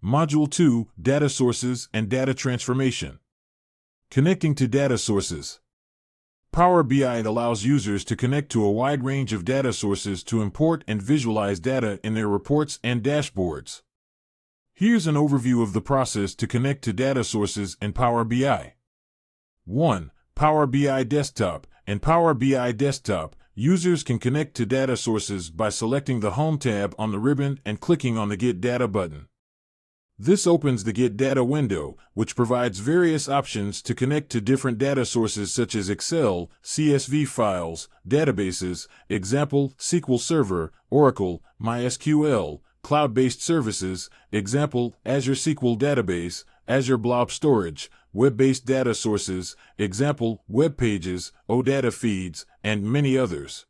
Module 2, Data Sources and Data Transformation. Connecting to data sources. Power BI allows users to connect to a wide range of data sources to import and visualize data in their reports and dashboards. Here's an overview of the process to connect to data sources in Power BI. 1. Power BI Desktop. In Power BI Desktop, users can connect to data sources by selecting the Home tab on the ribbon and clicking on the Get Data button. This opens the Get Data window, which provides various options to connect to different data sources such as Excel, CSV files, databases, example, SQL Server, Oracle, MySQL, cloud-based services, example, Azure SQL Database, Azure Blob Storage, web-based data sources, example, web pages, OData feeds, and many others.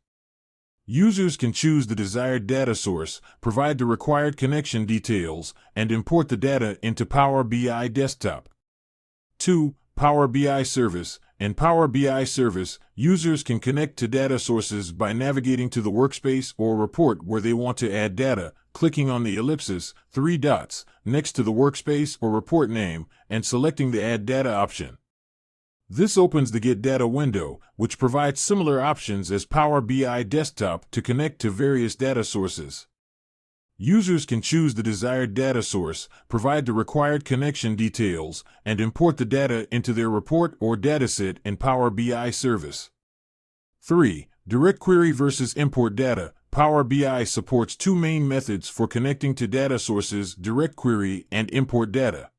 Users can choose the desired data source, provide the required connection details, and import the data into Power BI Desktop. 2. Power BI Service. In Power BI Service, users can connect to data sources by navigating to the workspace or report where they want to add data, clicking on the ellipsis, 3 dots, next to the workspace or report name, and selecting the Add Data option. This opens the Get Data window, which provides similar options as Power BI Desktop to connect to various data sources. Users can choose the desired data source, provide the required connection details, and import the data into their report or dataset in Power BI Service. 3. Direct Query versus Import Data. Power BI supports 2 main methods for connecting to data sources: Direct Query and Import Data.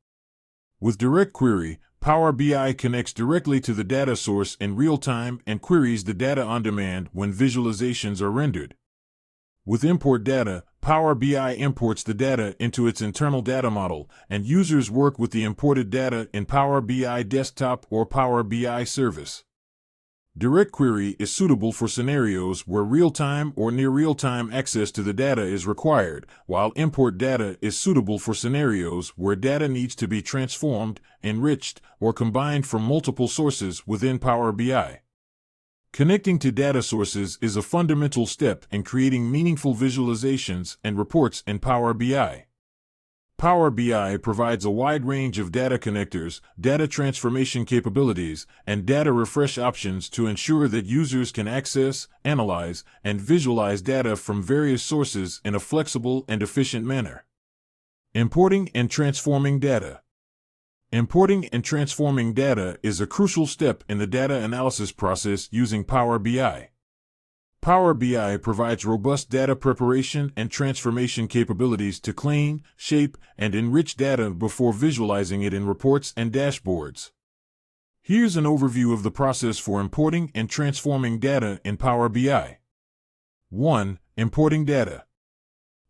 With Direct Query, Power BI connects directly to the data source in real time and queries the data on demand when visualizations are rendered. With Import Data, Power BI imports the data into its internal data model, and users work with the imported data in Power BI Desktop or Power BI Service. Direct Query is suitable for scenarios where real-time or near real-time access to the data is required, while Import Data is suitable for scenarios where data needs to be transformed, enriched, or combined from multiple sources within Power BI. Connecting to data sources is a fundamental step in creating meaningful visualizations and reports in Power BI. Power BI provides a wide range of data connectors, data transformation capabilities, and data refresh options to ensure that users can access, analyze, and visualize data from various sources in a flexible and efficient manner. Importing and transforming data. Importing and transforming data is a crucial step in the data analysis process using Power BI. Power BI provides robust data preparation and transformation capabilities to clean, shape, and enrich data before visualizing it in reports and dashboards. Here's an overview of the process for importing and transforming data in Power BI. 1. Importing data.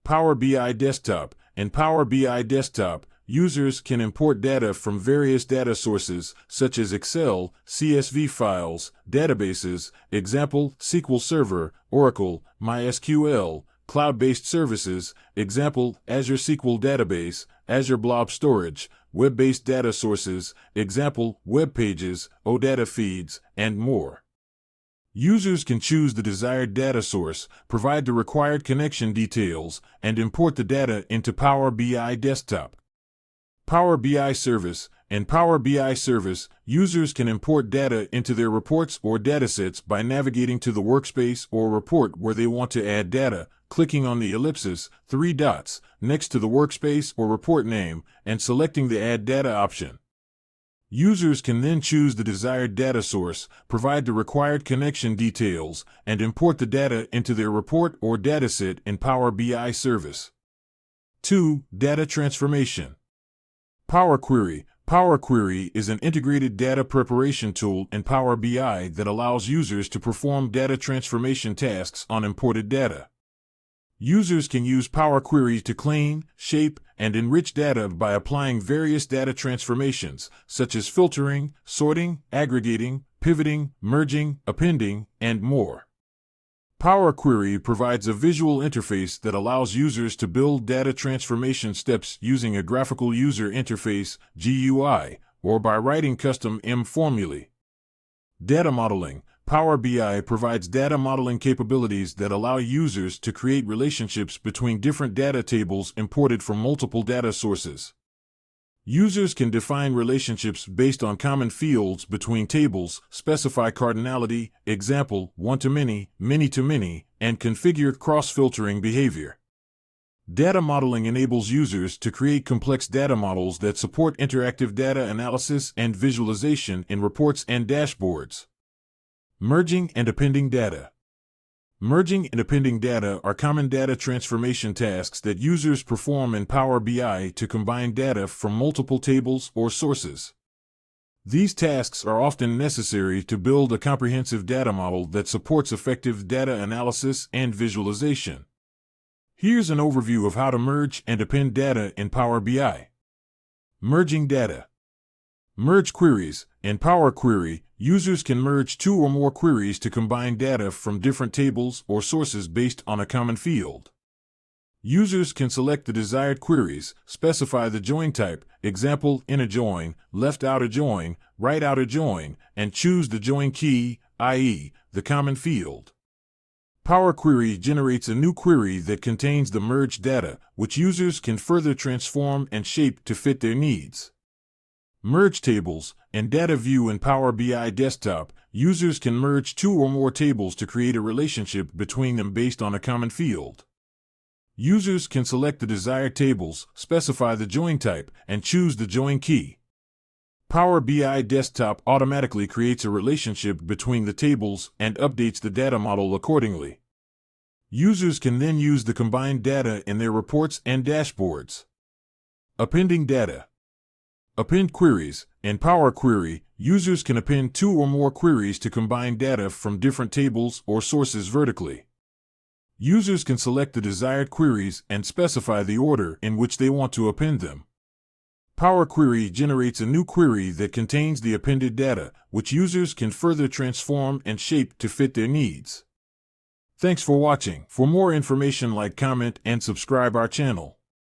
Power BI Desktop. In Power BI Desktop, users can import data from various data sources, such as Excel, CSV files, databases, example, SQL Server, Oracle, MySQL, cloud-based services, example, Azure SQL Database, Azure Blob Storage, web-based data sources, example, web pages, OData feeds, and more. Users can choose the desired data source, provide the required connection details, and import the data into Power BI Desktop. Power BI Service. In Power BI Service, users can import data into their reports or datasets by navigating to the workspace or report where they want to add data, clicking on the ellipsis, 3 dots, next to the workspace or report name, and selecting the Add Data option. Users can then choose the desired data source, provide the required connection details, and import the data into their report or dataset in Power BI Service. 2. Data Transformation. Power Query. Power Query is an integrated data preparation tool in Power BI that allows users to perform data transformation tasks on imported data. Users can use Power Query to clean, shape, and enrich data by applying various data transformations, such as filtering, sorting, aggregating, pivoting, merging, appending, and more. Power Query provides a visual interface that allows users to build data transformation steps using a graphical user interface (GUI) or by writing custom M formulae. Data modeling. Power BI provides data modeling capabilities that allow users to create relationships between different data tables imported from multiple data sources. Users can define relationships based on common fields between tables, specify cardinality, example, one-to-many, many-to-many, and configure cross-filtering behavior. Data modeling enables users to create complex data models that support interactive data analysis and visualization in reports and dashboards. Merging and appending data. Merging and appending data are common data transformation tasks that users perform in Power BI to combine data from multiple tables or sources. These tasks are often necessary to build a comprehensive data model that supports effective data analysis and visualization. Here's an overview of how to merge and append data in Power BI. Merging data. Merge queries. In Power Query, users can merge two or more queries to combine data from different tables or sources based on a common field. Users can select the desired queries, specify the join type, example, inner join, left outer join, right outer join, and choose the join key, i.e., the common field. Power Query generates a new query that contains the merged data, which users can further transform and shape to fit their needs. Merge tables. In Data View in Power BI Desktop, users can merge two or more tables to create a relationship between them based on a common field. Users can select the desired tables, specify the join type, and choose the join key. Power BI Desktop automatically creates a relationship between the tables and updates the data model accordingly. Users can then use the combined data in their reports and dashboards. Appending data. Append queries. In Power Query, users can append two or more queries to combine data from different tables or sources vertically. Users can select the desired queries and specify the order in which they want to append them. Power Query generates a new query that contains the appended data, which users can further transform and shape to fit their needs. Thanks for watching. For more information, like, comment, and subscribe our channel.